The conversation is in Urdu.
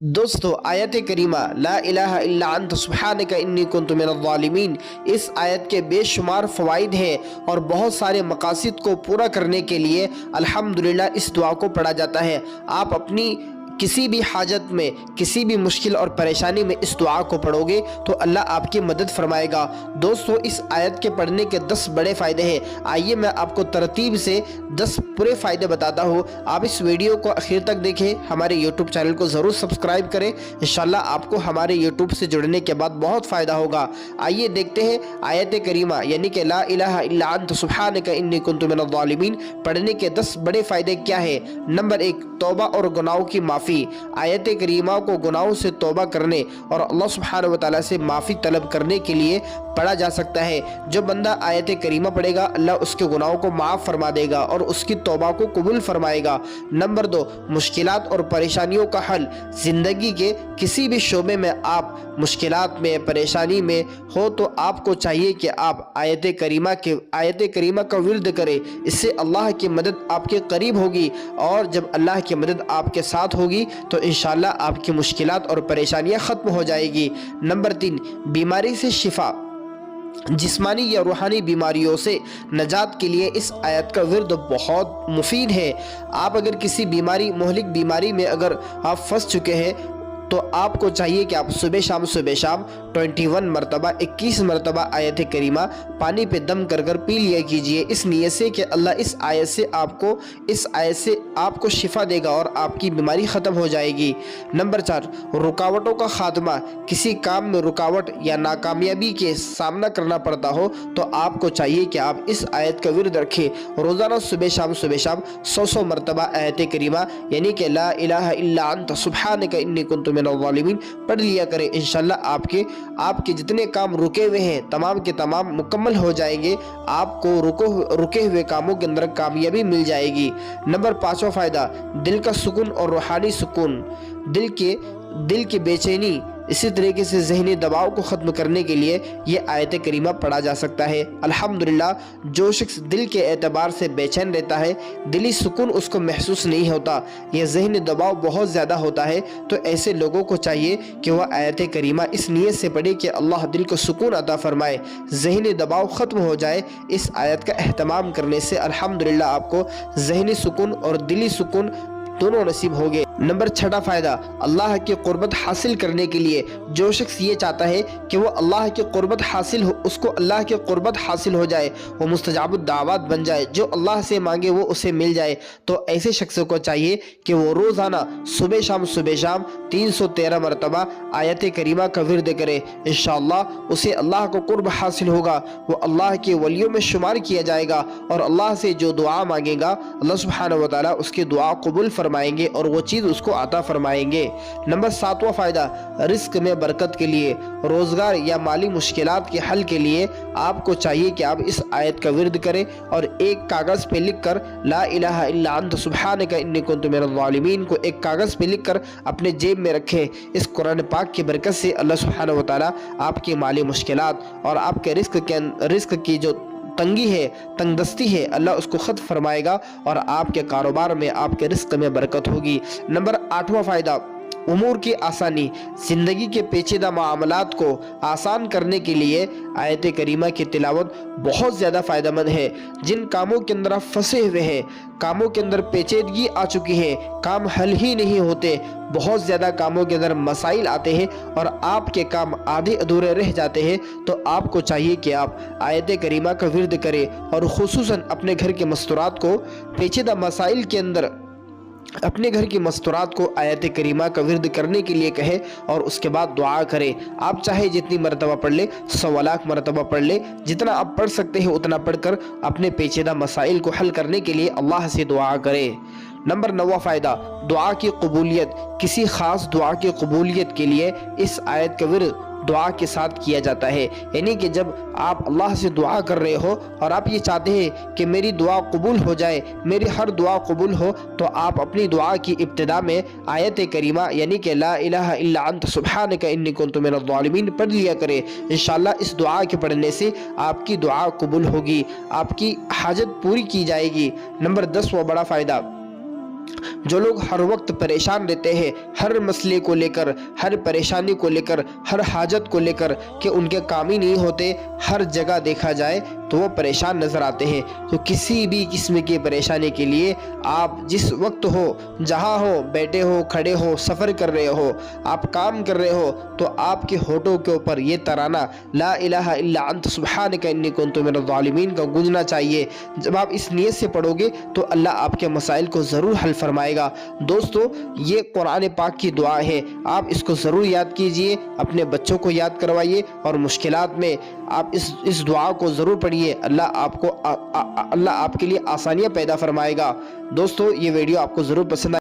دوستو آیت کریمہ لا الہ الا انت سبحانک انی کنت من الظالمین، اس آیت کے بے شمار فوائد ہیں اور بہت سارے مقاصد کو پورا کرنے کے لیے الحمدللہ اس دعا کو پڑھا جاتا ہے۔ آپ اپنی کسی بھی حاجت میں، کسی بھی مشکل اور پریشانی میں اس دعا کو پڑھو گے تو اللہ آپ کی مدد فرمائے گا۔ دوستو اس آیت کے پڑھنے کے 10 بڑے فائدے ہیں۔ آئیے میں آپ کو ترتیب سے 10 پورے فائدے بتاتا ہوں۔ آپ اس ویڈیو کو آخر تک دیکھیں، ہمارے یوٹیوب چینل کو ضرور سبسکرائب کریں، انشاءاللہ آپ کو ہمارے یوٹیوب سے جڑنے کے بعد بہت فائدہ ہوگا۔ آئیے دیکھتے ہیں آیت کریمہ یعنی کہ لا الہ الا انت سبحانک انی کنت من الظالمین پڑھنے کے 10 بڑے فائدے کیا ہیں۔ نمبر 1، توبہ اور گناہوں کی معافی۔ آیت کریمہ کو گناہوں سے توبہ کرنے اور اللہ سبحانہ وتعالی سے معافی طلب کرنے کے لیے پڑھا جا سکتا ہے۔ جو بندہ آیت کریمہ پڑھے گا اللہ اس کے گناہوں کو معاف فرما دے گا اور اس کی توبہ کو قبول فرمائے گا۔ نمبر 2، مشکلات اور پریشانیوں کا حل۔ زندگی کے کسی بھی شعبے میں آپ مشکلات میں، پریشانی میں ہو تو آپ کو چاہیے کہ آپ آیت کریمہ کا ورد کریں۔ اس سے اللہ کی مدد آپ کے قریب ہوگی، اور جب اللہ کی مدد آپ کے ساتھ ہوگی تو انشاءاللہ آپ کی مشکلات اور پریشانیاں ختم ہو جائے گی۔ نمبر 3، بیماری سے شفا۔ جسمانی یا روحانی بیماریوں سے نجات کے لیے اس آیت کا ورد بہت مفید ہے۔ آپ اگر کسی مہلک بیماری میں اگر آپ پھنس چکے ہیں تو آپ کو چاہیے کہ آپ صبح شام 21 مرتبہ 21 مرتبہ آیت کریمہ پانی پہ دم کر کر پی لیا کیجئے، اس نیت سے کہ اللہ اس آیت سے آپ کو شفا دے گا اور آپ کی بیماری ختم ہو جائے گی۔ نمبر 4، رکاوٹوں کا خاتمہ۔ کسی کام میں رکاوٹ یا ناکامیابی کے سامنا کرنا پڑتا ہو تو آپ کو چاہیے کہ آپ اس آیت کا ورد رکھیں۔ روزانہ صبح شام 100 مرتبہ آیت کریمہ یعنی کہ لا الہ الا انت سبحانک انی کنت من الظالمین پڑھ لیا کریں۔ انشاءاللہ آپ کے جتنے کام رکے ہوئے ہیں تمام کے تمام مکمل ہو جائیں گے، آپ کو رکے ہوئے کاموں کے اندر کامیابی مل جائے گی۔ نمبر 5واں فائدہ، دل کا سکون اور روحانی سکون۔ دل کی بے چینی، اسی طریقے سے ذہنی دباؤ کو ختم کرنے کے لیے یہ آیت کریمہ پڑھا جا سکتا ہے۔ الحمدللہ جو شخص دل کے اعتبار سے بے چین رہتا ہے، دلی سکون اس کو محسوس نہیں ہوتا، یہ ذہنی دباؤ بہت زیادہ ہوتا ہے، تو ایسے لوگوں کو چاہیے کہ وہ آیت کریمہ اس نیت سے پڑھے کہ اللہ دل کو سکون عطا فرمائے، ذہنی دباؤ ختم ہو جائے۔ اس آیت کا اہتمام کرنے سے الحمدللہ آپ کو ذہنی سکون اور دلی سکون دونوں نصیب ہوگے۔ نمبر 6واں فائدہ، اللہ کی قربت حاصل کرنے کے لیے۔ جو شخص یہ چاہتا ہے کہ وہ اللہ کی قربت حاصل ہو، اس کو اللہ کی قربت حاصل ہو جائے، وہ مستجاب الدعوات بن جائے، جو اللہ سے مانگے وہ اسے مل جائے، تو ایسے شخص کو چاہیے کہ وہ روزانہ صبح شام 313 مرتبہ آیت کریمہ کا ورد کرے۔ انشاءاللہ اسے اللہ کو قرب حاصل ہوگا، وہ اللہ کے ولیوں میں شمار کیا جائے گا، اور اللہ سے جو دعا مانگے گا اللہ سبحانہ وتعالی اس کی دعا قبول فرمائیں گے اور وہ چیز اس کو عطا فرمائیں گے۔ نمبر 7واں فائدہ، رزق میں برکت کے لیے۔ روزگار یا مالی مشکلات کے حل کے لیے آپ کو چاہیے کہ آپ اس آیت کا ورد کریں اور ایک کاغذ پہ لکھ کر لا الہ الا انت سبحانک انی کنت من الظالمین کو ایک کاغذ پہ لکھ کر اپنے جیب میں رکھیں۔ اس قرآن پاک کی برکت سے اللہ سبحانہ وتعالی آپ کی مالی مشکلات اور آپ کے رزق کی جو تنگی ہے، تنگ دستی ہے، اللہ اس کو ختم فرمائے گا اور آپ کے کاروبار میں، آپ کے رزق میں برکت ہوگی۔ نمبر 8واں فائدہ، امور کی آسانی۔ زندگی کے پیچیدہ معاملات کو آسان کرنے کے لیے آیت کریمہ کی تلاوت بہت زیادہ فائدہ مند ہے۔ جن کاموں کے اندر آپ پھنسے ہوئے ہیں، کاموں کے اندر پیچیدگی آ چکی ہے، کام حل ہی نہیں ہوتے، بہت زیادہ کاموں کے اندر مسائل آتے ہیں اور آپ کے کام آدھے ادھورے رہ جاتے ہیں، تو آپ کو چاہیے کہ آپ آیت کریمہ کا ورد کریں اور خصوصاً اپنے گھر کے مستورات کو پیچیدہ مسائل کے اندر اپنے گھر کی مستورات کو آیت کریمہ کا ورد کرنے کے لیے کہے اور اس کے بعد دعا کرے۔ آپ چاہے جتنی مرتبہ پڑھ لے، 100 لاکھ مرتبہ پڑھ لے، جتنا آپ پڑھ سکتے ہیں اتنا پڑھ کر اپنے پیچیدہ مسائل کو حل کرنے کے لیے اللہ سے دعا کرے۔ نمبر 9واں فائدہ، دعا کی قبولیت۔ کسی خاص دعا کی قبولیت کے لیے اس آیت کا ورد دعا کے ساتھ کیا جاتا ہے، یعنی کہ جب آپ اللہ سے دعا کر رہے ہو اور آپ یہ چاہتے ہیں کہ میری دعا قبول ہو جائے، میری ہر دعا قبول ہو، تو آپ اپنی دعا کی ابتدا میں آیت کریمہ یعنی کہ لا الہ الا انت سبحانک انی کنت من الظالمین پڑھ لیا کریں۔ انشاءاللہ اس دعا کے پڑھنے سے آپ کی دعا قبول ہوگی، آپ کی حاجت پوری کی جائے گی۔ نمبر 10واں بڑا فائدہ، جو لوگ ہر وقت پریشان رہتے ہیں، ہر مسئلے کو لے کر، ہر پریشانی کو لے کر، ہر حاجت کو لے کر کہ ان کے کام ہی نہیں ہوتے، ہر جگہ دیکھا جائے تو وہ پریشان نظر آتے ہیں، تو کسی بھی قسم کی پریشانی کے لیے آپ جس وقت ہو، جہاں ہو، بیٹھے ہو، کھڑے ہو، سفر کر رہے ہو، آپ کام کر رہے ہو، تو آپ کے ہونٹوں کے اوپر یہ ترانہ لا الہ الا انت سبحانک انی کنت من الظالمین کا گونجنا چاہیے۔ جب آپ اس نیت سے پڑھو گے تو اللہ آپ کے مسائل کو ضرور حل فرمائے گا۔ دوستو، یہ قرآن پاک کی دعا ہے، آپ اس کو ضرور یاد کیجئے، اپنے بچوں کو یاد کروائیے، اور مشکلات میں آپ اس دعا کو ضرور پڑھیے۔ اللہ آپ کے لیے آسانیاں پیدا فرمائے گا۔ دوستو، یہ ویڈیو آپ کو ضرور پسند آئے